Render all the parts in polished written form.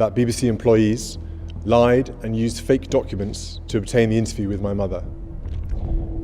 that BBC employees lied and used fake documents to obtain the interview with my mother,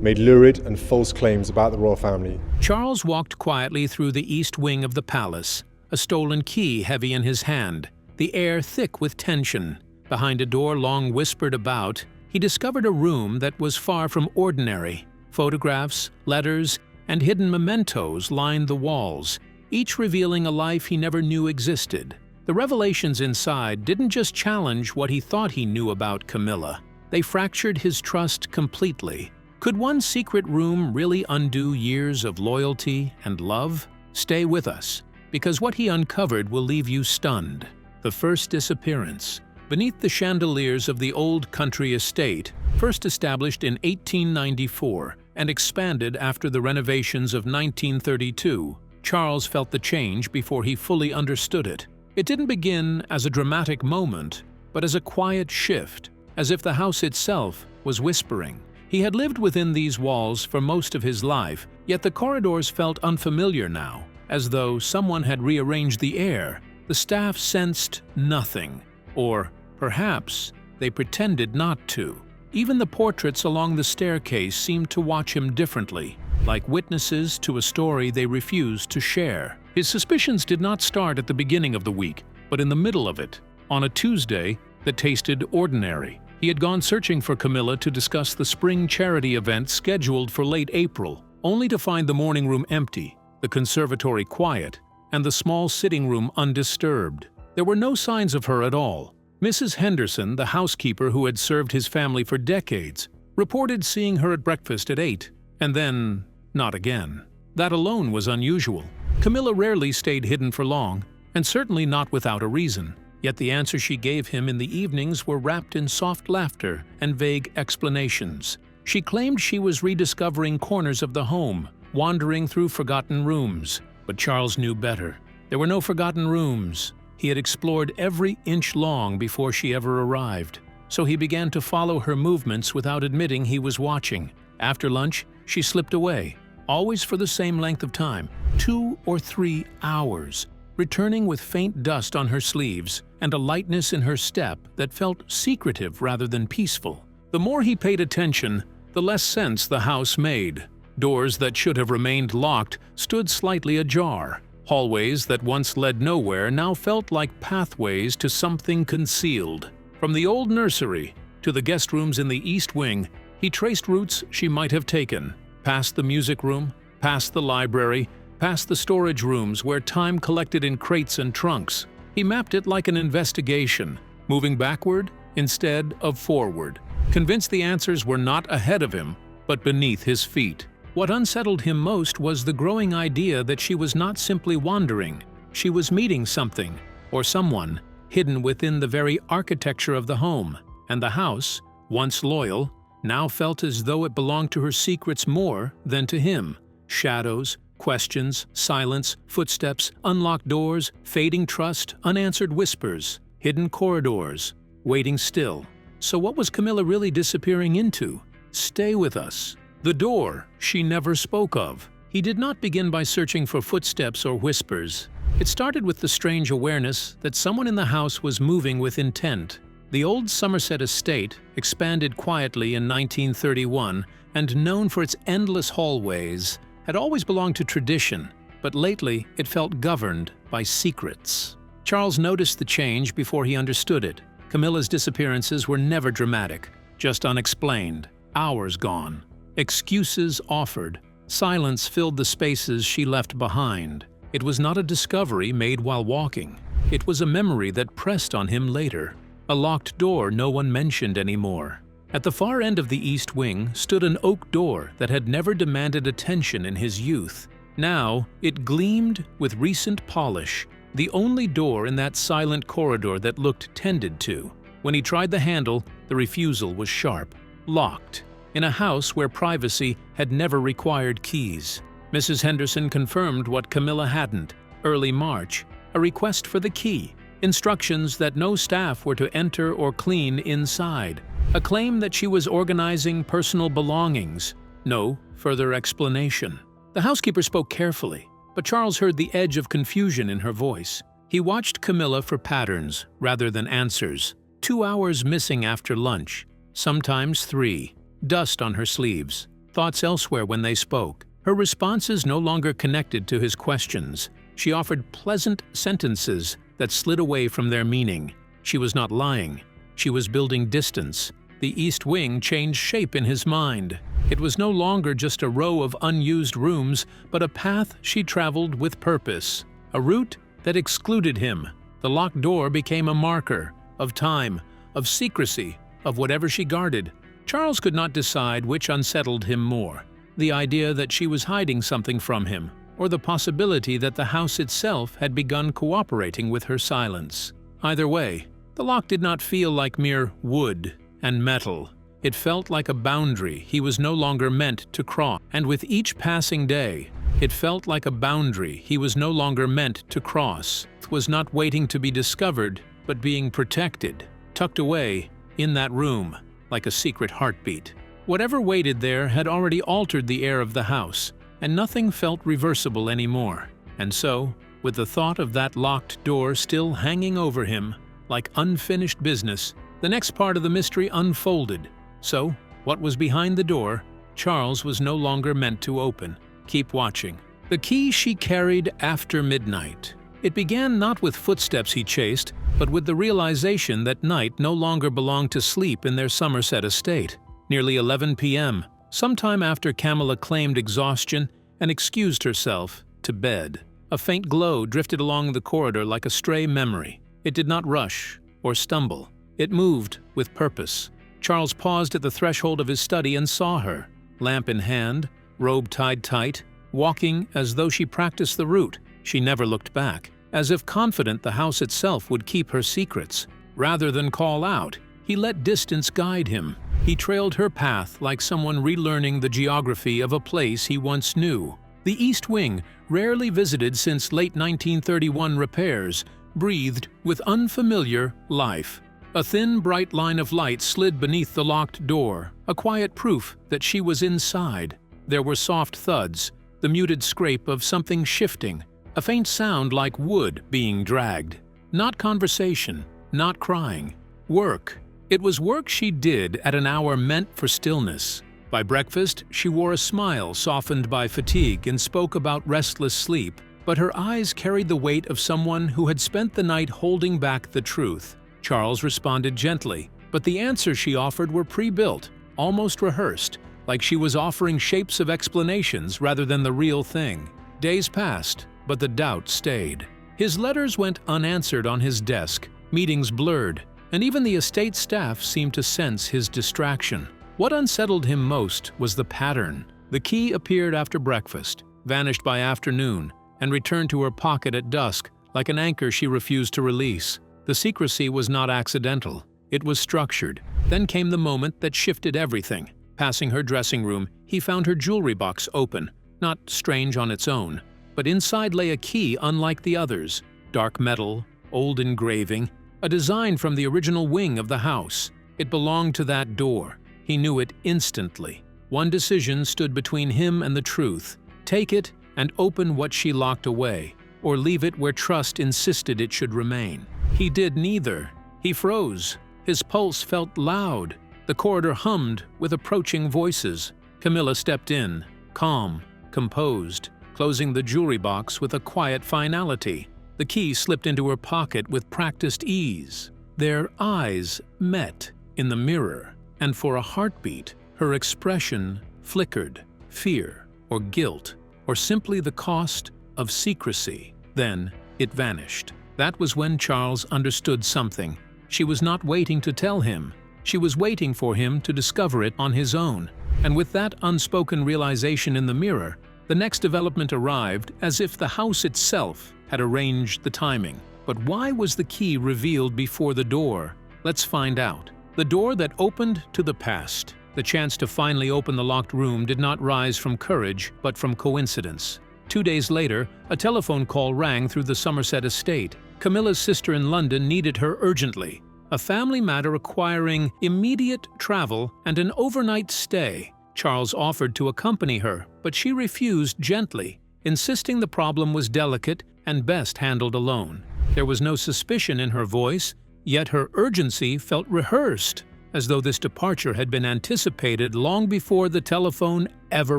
made lurid and false claims about the royal family. Charles walked quietly through the east wing of the palace, a stolen key heavy in his hand, the air thick with tension. Behind a door long whispered about, he discovered a room that was far from ordinary. Photographs, letters, and hidden mementoes lined the walls, each revealing a life he never knew existed. The revelations inside didn't just challenge what he thought he knew about Camilla. They fractured his trust completely. Could one secret room really undo years of loyalty and love? Stay with us, because what he uncovered will leave you stunned. The first disappearance. Beneath the chandeliers of the old country estate, first established in 1894 and expanded after the renovations of 1932, Charles felt the change before he fully understood it. It didn't begin as a dramatic moment, but as a quiet shift, as if the house itself was whispering. He had lived within these walls for most of his life, yet the corridors felt unfamiliar now, as though someone had rearranged the air. The staff sensed nothing, or perhaps they pretended not to. Even the portraits along the staircase seemed to watch him differently, like witnesses to a story they refused to share. His suspicions did not start at the beginning of the week, but in the middle of it, on a Tuesday that tasted ordinary. He had gone searching for Camilla to discuss the spring charity event scheduled for late April, only to find the morning room empty, the conservatory quiet, and the small sitting room undisturbed. There were no signs of her at all. Mrs. Henderson, the housekeeper who had served his family for decades, reported seeing her at breakfast at 8, and then not again. That alone was unusual. Camilla rarely stayed hidden for long, and certainly not without a reason. Yet the answers she gave him in the evenings were wrapped in soft laughter and vague explanations. She claimed she was rediscovering corners of the home, wandering through forgotten rooms. But Charles knew better. There were no forgotten rooms. He had explored every inch long before she ever arrived. So he began to follow her movements without admitting he was watching. After lunch, she slipped away, always for the same length of time, 2 or 3 hours, returning with faint dust on her sleeves and a lightness in her step that felt secretive rather than peaceful. The more he paid attention, the less sense the house made. Doors that should have remained locked stood slightly ajar. Hallways that once led nowhere now felt like pathways to something concealed. From the old nursery to the guest rooms in the East Wing, he traced routes she might have taken, past the music room, past the library, past the storage rooms where time collected in crates and trunks. He mapped it like an investigation, moving backward instead of forward, convinced the answers were not ahead of him, but beneath his feet. What unsettled him most was the growing idea that she was not simply wandering. She was meeting something, or someone, hidden within the very architecture of the home. And the house, once loyal, now felt as though it belonged to her secrets more than to him. Shadows, questions, silence, footsteps, unlocked doors, fading trust, unanswered whispers, hidden corridors, waiting still. So what was Camilla really disappearing into? Stay with us. The door she never spoke of. He did not begin by searching for footsteps or whispers. It started with the strange awareness that someone in the house was moving with intent. The old Somerset estate, expanded quietly in 1931 and known for its endless hallways, had always belonged to tradition, but lately it felt governed by secrets. Charles noticed the change before he understood it. Camilla's disappearances were never dramatic, just unexplained. Hours gone. Excuses offered. Silence filled the spaces she left behind. It was not a discovery made while walking. It was a memory that pressed on him later. A locked door no one mentioned anymore. At the far end of the East Wing stood an oak door that had never demanded attention in his youth. Now, it gleamed with recent polish, the only door in that silent corridor that looked tended to. When he tried the handle, the refusal was sharp. Locked. In a house where privacy had never required keys. Mrs. Henderson confirmed what Camilla hadn't. Early March, a request for the key. Instructions that no staff were to enter or clean inside. A claim that she was organizing personal belongings. No further explanation. The housekeeper spoke carefully, but Charles heard the edge of confusion in her voice. He watched Camilla for patterns rather than answers. 2 hours missing after lunch, sometimes 3. Dust on her sleeves, thoughts elsewhere when they spoke. Her responses no longer connected to his questions. She offered pleasant sentences that slid away from their meaning. She was not lying. She was building distance. The East Wing changed shape in his mind. It was no longer just a row of unused rooms, but a path she traveled with purpose. A route that excluded him. The locked door became a marker of time, of secrecy, of whatever she guarded. Charles could not decide which unsettled him more, the idea that she was hiding something from him, or the possibility that the house itself had begun cooperating with her silence. Either way, the lock did not feel like mere wood and metal. It felt like a boundary he was no longer meant to cross, and with each passing day, it felt like a boundary he was no longer meant to cross. It was not waiting to be discovered, but being protected, tucked away in that room, like a secret heartbeat. Whatever waited there had already altered the air of the house, and nothing felt reversible anymore. And so, with the thought of that locked door still hanging over him, like unfinished business, the next part of the mystery unfolded. So, what was behind the door, Charles was no longer meant to open. Keep watching. The key she carried after midnight. It began not with footsteps he chased, but with the realization that night no longer belonged to sleep in their Somerset estate. Nearly 11 p.m., sometime after Camilla claimed exhaustion and excused herself, to bed. A faint glow drifted along the corridor like a stray memory. It did not rush or stumble. It moved with purpose. Charles paused at the threshold of his study and saw her, lamp in hand, robe tied tight, walking as though she practiced the route. She never looked back, as if confident the house itself would keep her secrets. Rather than call out, he let distance guide him. He trailed her path like someone relearning the geography of a place he once knew. The East Wing, rarely visited since late 1931 repairs, breathed with unfamiliar life. A thin, bright line of light slid beneath the locked door, a quiet proof that she was inside. There were soft thuds, the muted scrape of something shifting, a faint sound like wood being dragged. Not conversation, not crying. Work. It was work she did at an hour meant for stillness. By breakfast, she wore a smile softened by fatigue and spoke about restless sleep, but her eyes carried the weight of someone who had spent the night holding back the truth. Charles responded gently, but the answers she offered were pre-built, almost rehearsed, like she was offering shapes of explanations rather than the real thing. Days passed, but the doubt stayed. His letters went unanswered on his desk, meetings blurred, and even the estate staff seemed to sense his distraction. What unsettled him most was the pattern. The key appeared after breakfast, vanished by afternoon, and returned to her pocket at dusk, like an anchor she refused to release. The secrecy was not accidental. It was structured. Then came the moment that shifted everything. Passing her dressing room, he found her jewelry box open, not strange on its own, but inside lay a key unlike the others. Dark metal, old engraving, a design from the original wing of the house. It belonged to that door. He knew it instantly. One decision stood between him and the truth. Take it and open what she locked away, or leave it where trust insisted it should remain. He did neither. He froze. His pulse felt loud. The corridor hummed with approaching voices. Camilla stepped in, calm, composed, closing the jewelry box with a quiet finality. The key slipped into her pocket with practiced ease. Their eyes met in the mirror, and for a heartbeat, her expression flickered, fear or guilt, or simply the cost of secrecy. Then it vanished. That was when Charles understood something. She was not waiting to tell him. She was waiting for him to discover it on his own. And with that unspoken realization in the mirror, the next development arrived as if the house itself had arranged the timing. But why was the key revealed before the door? Let's find out. The door that opened to the past. The chance to finally open the locked room did not rise from courage, but from coincidence. 2 days later, a telephone call rang through the Somerset estate. Camilla's sister in London needed her urgently. A family matter requiring immediate travel and an overnight stay. Charles offered to accompany her, but she refused gently, insisting the problem was delicate and best handled alone. There was no suspicion in her voice, yet her urgency felt rehearsed, as though this departure had been anticipated long before the telephone ever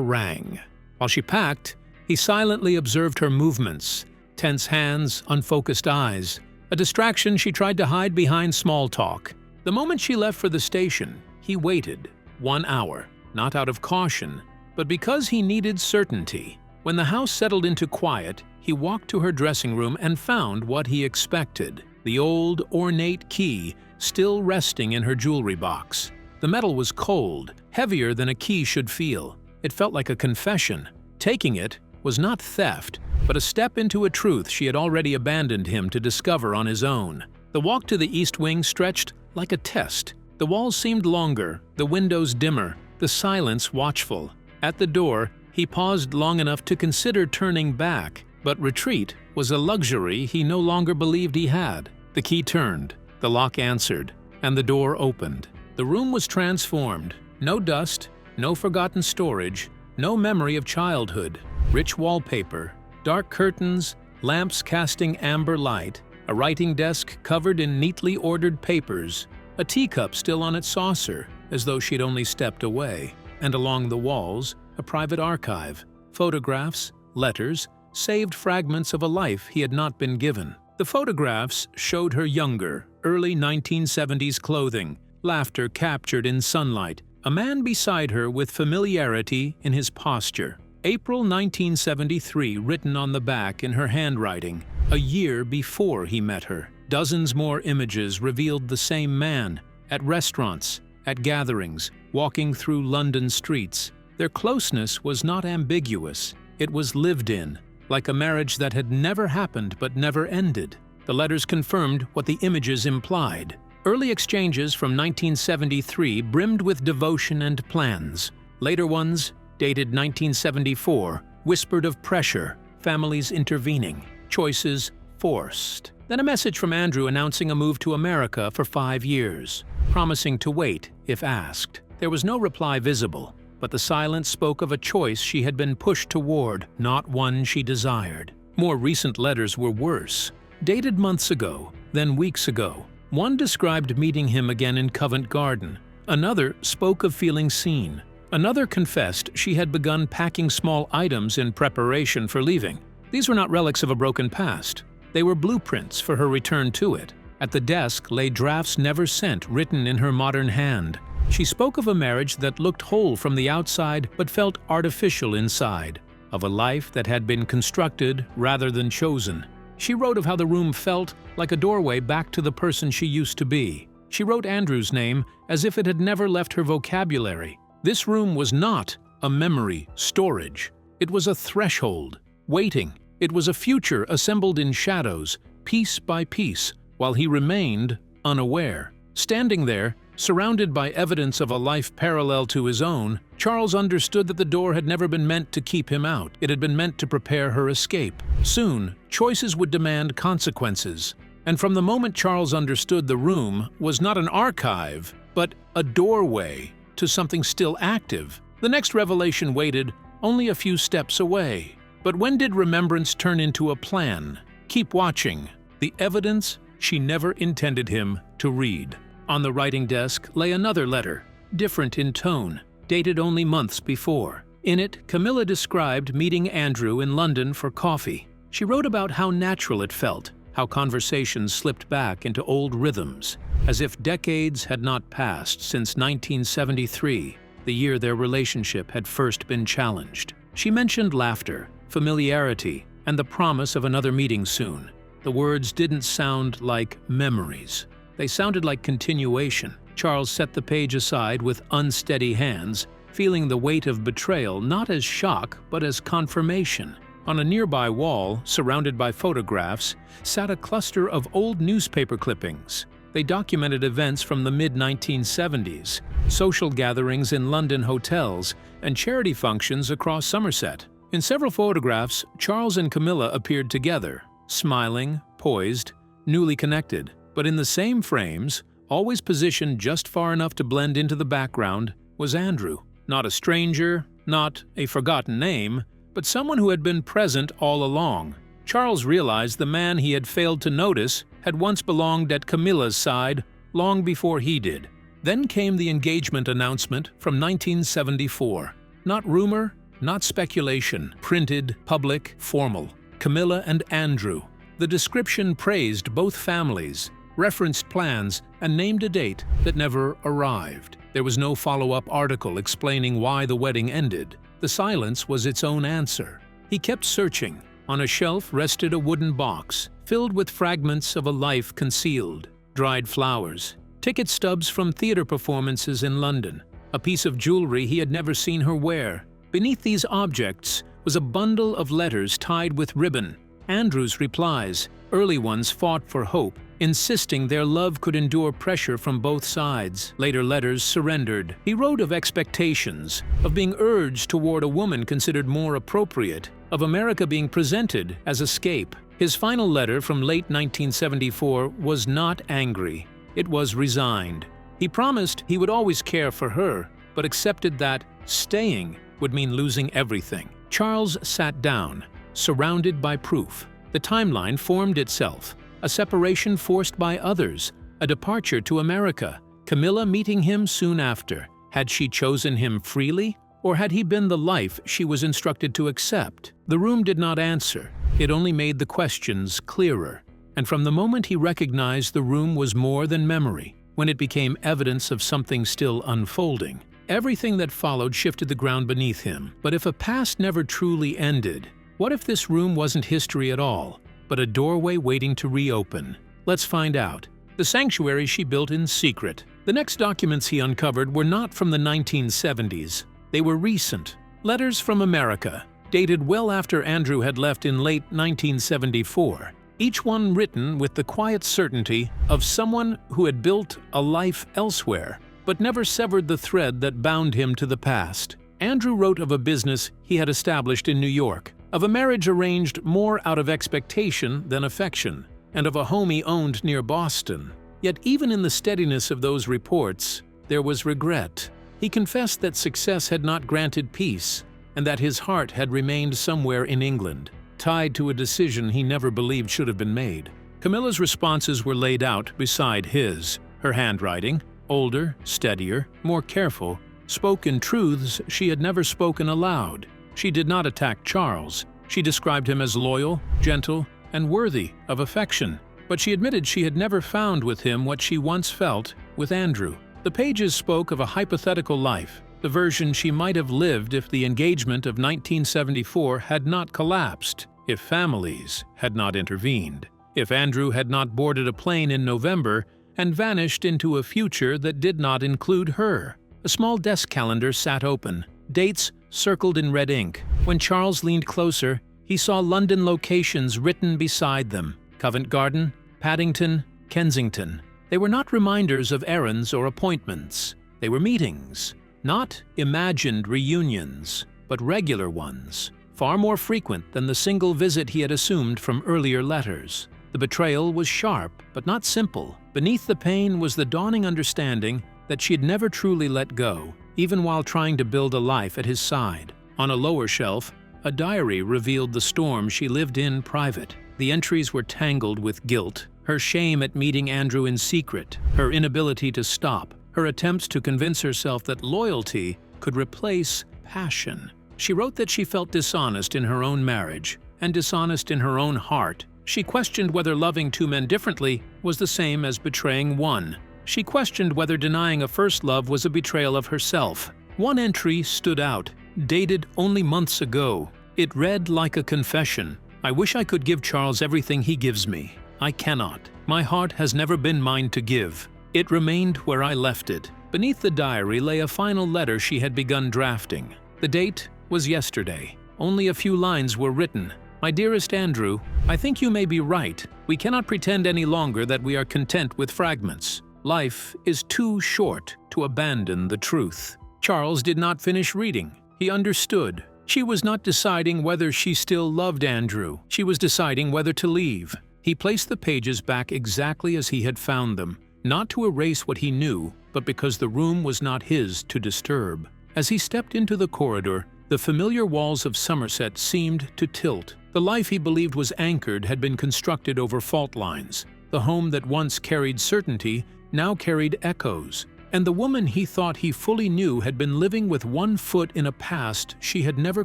rang. While she packed, he silently observed her movements, tense hands, unfocused eyes, a distraction she tried to hide behind small talk. The moment she left for the station, he waited 1 hour, not out of caution, but because he needed certainty. When the house settled into quiet, he walked to her dressing room and found what he expected: the old, ornate key still resting in her jewelry box. The metal was cold, heavier than a key should feel. It felt like a confession. Taking it was not theft, but a step into a truth she had already abandoned him to discover on his own. The walk to the East Wing stretched like a test. The walls seemed longer, the windows dimmer, the silence watchful. At the door, he paused long enough to consider turning back, but retreat was a luxury he no longer believed he had. The key turned, the lock answered, and the door opened. The room was transformed. No dust, no forgotten storage, no memory of childhood. Rich wallpaper, dark curtains, lamps casting amber light, a writing desk covered in neatly ordered papers, a teacup still on its saucer, as though she'd only stepped away, and along the walls, a private archive, photographs, letters, saved fragments of a life he had not been given. The photographs showed her younger, early 1970s clothing, laughter captured in sunlight, a man beside her with familiarity in his posture. April 1973 written on the back in her handwriting, a year before he met her. Dozens more images revealed the same man, at restaurants, at gatherings, walking through London streets. Their closeness was not ambiguous, it was lived in, like a marriage that had never happened but never ended. The letters confirmed what the images implied. Early exchanges from 1973 brimmed with devotion and plans. Later ones, dated 1974, whispered of pressure, families intervening, choices forced. Then a message from Andrew announcing a move to America for 5 years, promising to wait if asked. There was no reply visible, but the silence spoke of a choice she had been pushed toward, not one she desired. More recent letters were worse, dated months ago, then weeks ago. One described meeting him again in Covent Garden. Another spoke of feeling seen. Another confessed she had begun packing small items in preparation for leaving. These were not relics of a broken past. They were blueprints for her return to it. At the desk lay drafts never sent, written in her modern hand. She spoke of a marriage that looked whole from the outside but felt artificial inside, of a life that had been constructed rather than chosen. She wrote of how the room felt like a doorway back to the person she used to be. She wrote Andrew's name as if it had never left her vocabulary. This room was not a memory storage. It was a threshold, waiting. It was a future assembled in shadows, piece by piece, while he remained unaware. Standing there, surrounded by evidence of a life parallel to his own, Charles understood that the door had never been meant to keep him out. It had been meant to prepare her escape. Soon, choices would demand consequences. And from the moment Charles understood the room was not an archive, but a doorway to something still active, the next revelation waited only a few steps away. But when did remembrance turn into a plan? Keep watching. The evidence she never intended him to read. On the writing desk lay another letter, different in tone, dated only months before. In it, Camilla described meeting Andrew in London for coffee. She wrote about how natural it felt, how conversations slipped back into old rhythms, as if decades had not passed since 1973, the year their relationship had first been challenged. She mentioned laughter, familiarity, and the promise of another meeting soon. The words didn't sound like memories. They sounded like continuation. Charles set the page aside with unsteady hands, feeling the weight of betrayal not as shock but as confirmation. On a nearby wall, surrounded by photographs, sat a cluster of old newspaper clippings. They documented events from the mid-1970s, social gatherings in London hotels, and charity functions across Somerset. In several photographs, Charles and Camilla appeared together, smiling, poised, newly connected. But in the same frames, always positioned just far enough to blend into the background, was Andrew. Not a stranger, not a forgotten name, but someone who had been present all along. Charles realized the man he had failed to notice had once belonged at Camilla's side long before he did. Then came the engagement announcement from 1974. Not rumor, not speculation, printed, public, formal. Camilla and Andrew. The description praised both families, referenced plans, and named a date that never arrived. There was no follow-up article explaining why the wedding ended. The silence was its own answer. He kept searching. On a shelf rested a wooden box, filled with fragments of a life concealed. Dried flowers, ticket stubs from theater performances in London, a piece of jewelry he had never seen her wear. Beneath these objects was a bundle of letters tied with ribbon. Andrew's replies, early ones fought for hope, insisting their love could endure pressure from both sides. Later letters surrendered. He wrote of expectations, of being urged toward a woman considered more appropriate, of America being presented as escape. His final letter from late 1974 was not angry. It was resigned. He promised he would always care for her, but accepted that staying would mean losing everything. Charles sat down, surrounded by proof. The timeline formed itself. A separation forced by others, a departure to America, Camilla meeting him soon after. Had she chosen him freely, or had he been the life she was instructed to accept? The room did not answer. It only made the questions clearer. And from the moment he recognized the room was more than memory, when it became evidence of something still unfolding, everything that followed shifted the ground beneath him. But if a past never truly ended, what if this room wasn't history at all, but a doorway waiting to reopen? Let's find out. The sanctuary she built in secret. The next documents he uncovered were not from the 1970s. They were recent. Letters from America, dated well after Andrew had left in late 1974. Each one written with the quiet certainty of someone who had built a life elsewhere, but never severed the thread that bound him to the past. Andrew wrote of a business he had established in New York, of a marriage arranged more out of expectation than affection, and of a home he owned near Boston. Yet even in the steadiness of those reports, there was regret. He confessed that success had not granted peace, and that his heart had remained somewhere in England, tied to a decision he never believed should have been made. Camilla's responses were laid out beside his. Her handwriting, older, steadier, more careful, spoke in truths she had never spoken aloud. She did not attack Charles. She described him as loyal, gentle, and worthy of affection. But she admitted she had never found with him what she once felt with Andrew. The pages spoke of a hypothetical life, the version she might have lived if the engagement of 1974 had not collapsed, if families had not intervened, if Andrew had not boarded a plane in November and vanished into a future that did not include her. A small desk calendar sat open, dates circled in red ink. When Charles leaned closer, he saw London locations written beside them: Covent Garden, Paddington, Kensington. They were not reminders of errands or appointments. They were meetings, not imagined reunions, but regular ones, far more frequent than the single visit he had assumed from earlier letters. The betrayal was sharp, but not simple. Beneath the pain was the dawning understanding that she had never truly let go, even while trying to build a life at his side. On a lower shelf, a diary revealed the storm she lived in private. The entries were tangled with guilt, her shame at meeting Andrew in secret, her inability to stop, her attempts to convince herself that loyalty could replace passion. She wrote that she felt dishonest in her own marriage and dishonest in her own heart. She questioned whether loving two men differently was the same as betraying one. She questioned whether denying a first love was a betrayal of herself. One entry stood out, dated only months ago. It read like a confession. "I wish I could give Charles everything he gives me. I cannot. My heart has never been mine to give. It remained where I left it." Beneath the diary lay a final letter she had begun drafting. The date was yesterday. Only a few lines were written. "My dearest Andrew, I think you may be right. We cannot pretend any longer that we are content with fragments. Life is too short to abandon the truth." Charles did not finish reading. He understood. She was not deciding whether she still loved Andrew. She was deciding whether to leave. He placed the pages back exactly as he had found them, not to erase what he knew, but because the room was not his to disturb. As he stepped into the corridor, the familiar walls of Somerset seemed to tilt. The life he believed was anchored had been constructed over fault lines. The home that once carried certainty now carried echoes. And the woman he thought he fully knew had been living with one foot in a past she had never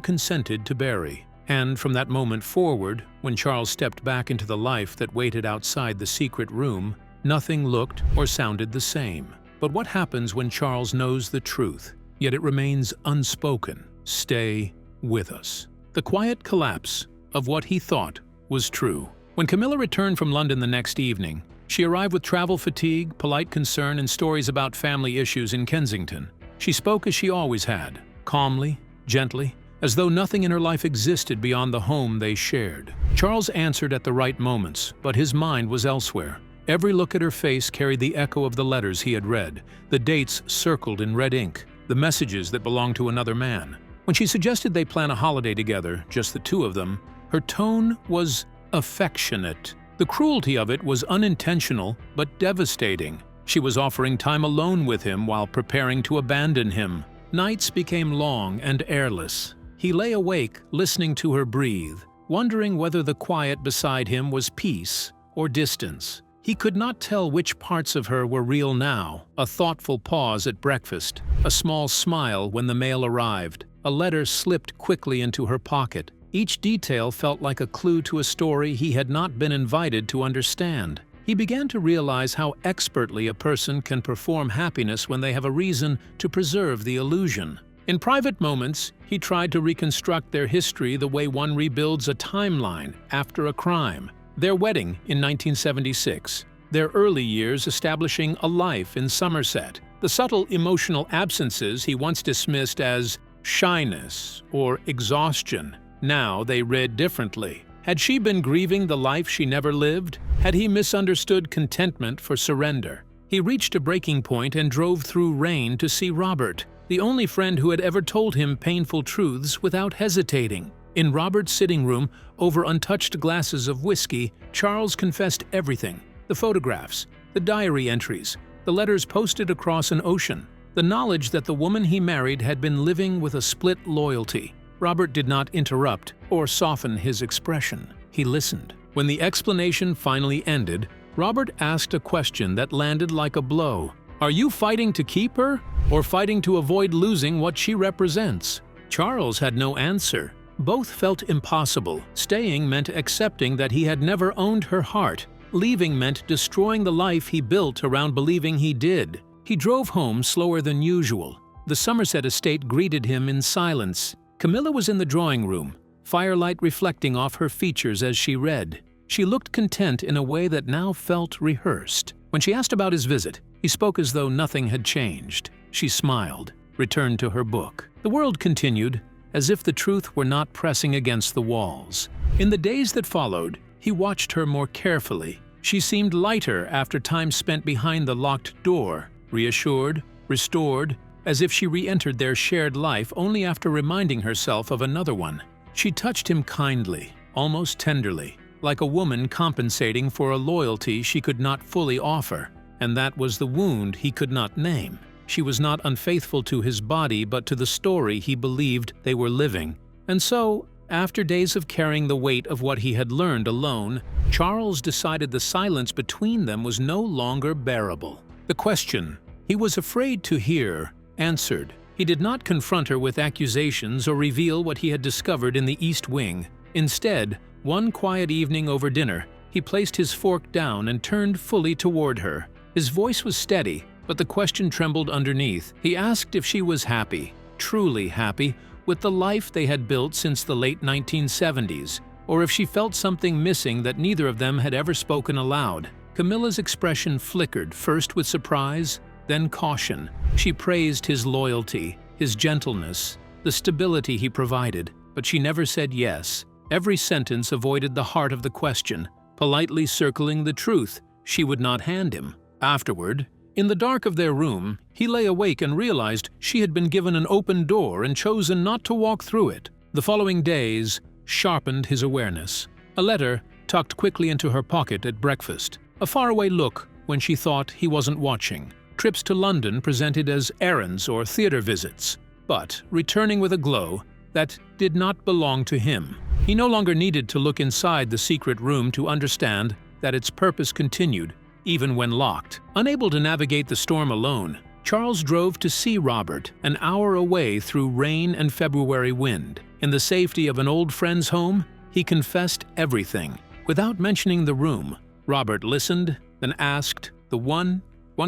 consented to bury. And from that moment forward, when Charles stepped back into the life that waited outside the secret room, nothing looked or sounded the same. But what happens when Charles knows the truth, yet it remains unspoken? Stay with us. The quiet collapse of what he thought was true. When Camilla returned from London the next evening, she arrived with travel fatigue, polite concern, and stories about family issues in Kensington. She spoke as she always had, calmly, gently, as though nothing in her life existed beyond the home they shared. Charles answered at the right moments, but his mind was elsewhere. Every look at her face carried the echo of the letters he had read, the dates circled in red ink, the messages that belonged to another man. When she suggested they plan a holiday together, just the two of them, her tone was affectionate. The cruelty of it was unintentional but devastating. She was offering time alone with him while preparing to abandon him. Nights became long and airless. He lay awake, listening to her breathe, wondering whether the quiet beside him was peace or distance. He could not tell which parts of her were real now. A thoughtful pause at breakfast, a small smile when the mail arrived, a letter slipped quickly into her pocket. Each detail felt like a clue to a story he had not been invited to understand. He began to realize how expertly a person can perform happiness when they have a reason to preserve the illusion. In private moments, he tried to reconstruct their history the way one rebuilds a timeline after a crime. Their wedding in 1976, their early years establishing a life in Somerset, the subtle emotional absences he once dismissed as shyness or exhaustion. Now they read differently. Had she been grieving the life she never lived? Had he misunderstood contentment for surrender? He reached a breaking point and drove through rain to see Robert, the only friend who had ever told him painful truths without hesitating. In Robert's sitting room, over untouched glasses of whiskey, Charles confessed everything: the photographs, the diary entries, the letters posted across an ocean, the knowledge that the woman he married had been living with a split loyalty. Robert did not interrupt or soften his expression. He listened. When the explanation finally ended, Robert asked a question that landed like a blow. Are you fighting to keep her, or fighting to avoid losing what she represents? Charles had no answer. Both felt impossible. Staying meant accepting that he had never owned her heart. Leaving meant destroying the life he built around believing he did. He drove home slower than usual. The Somerset estate greeted him in silence. Camilla was in the drawing room, firelight reflecting off her features as she read. She looked content in a way that now felt rehearsed. When she asked about his visit, he spoke as though nothing had changed. She smiled, returned to her book. The world continued, as if the truth were not pressing against the walls. In the days that followed, he watched her more carefully. She seemed lighter after time spent behind the locked door, reassured, restored, as if she re-entered their shared life only after reminding herself of another one. She touched him kindly, almost tenderly, like a woman compensating for a loyalty she could not fully offer, and that was the wound he could not name. She was not unfaithful to his body but to the story he believed they were living. And so, after days of carrying the weight of what he had learned alone, Charles decided the silence between them was no longer bearable. The question he was afraid to hear answered. He did not confront her with accusations or reveal what he had discovered in the East Wing. Instead, one quiet evening over dinner, he placed his fork down and turned fully toward her. His voice was steady, but the question trembled underneath. He asked if she was happy, truly happy, with the life they had built since the late 1970s, or if she felt something missing that neither of them had ever spoken aloud. Camilla's expression flickered, first with surprise, then caution. She praised his loyalty, his gentleness, the stability he provided, but she never said yes. Every sentence avoided the heart of the question, politely circling the truth she would not hand him. Afterward, in the dark of their room, he lay awake and realized she had been given an open door and chosen not to walk through it. The following days sharpened his awareness. A letter tucked quickly into her pocket at breakfast. A faraway look when she thought he wasn't watching. Trips to London presented as errands or theater visits, but returning with a glow that did not belong to him. He no longer needed to look inside the secret room to understand that its purpose continued, even when locked. Unable to navigate the storm alone, Charles drove to see Robert an hour away through rain and February wind. In the safety of an old friend's home, he confessed everything. Without mentioning the room, Robert listened, then asked the one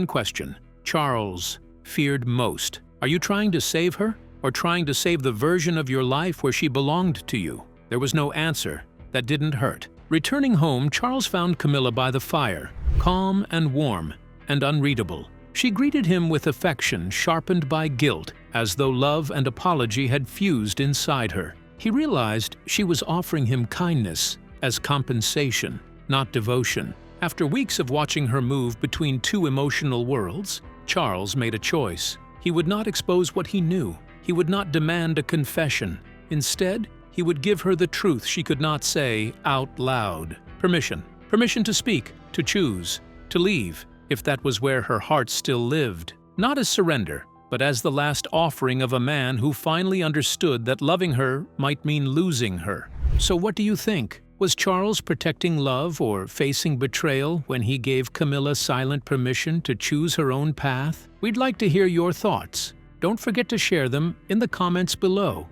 question Charles feared most. Are you trying to save her, or trying to save the version of your life where she belonged to you? There was no answer that didn't hurt. Returning home, Charles found Camilla by the fire, calm and warm and unreadable. She greeted him with affection sharpened by guilt, as though love and apology had fused inside her. He realized she was offering him kindness as compensation, not devotion. After weeks of watching her move between two emotional worlds, Charles made a choice. He would not expose what he knew. He would not demand a confession. Instead, he would give her the truth she could not say out loud. Permission. Permission to speak, to choose, to leave, if that was where her heart still lived. Not as surrender, but as the last offering of a man who finally understood that loving her might mean losing her. So what do you think? Was Charles protecting love or facing betrayal when he gave Camilla silent permission to choose her own path? We'd like to hear your thoughts. Don't forget to share them in the comments below.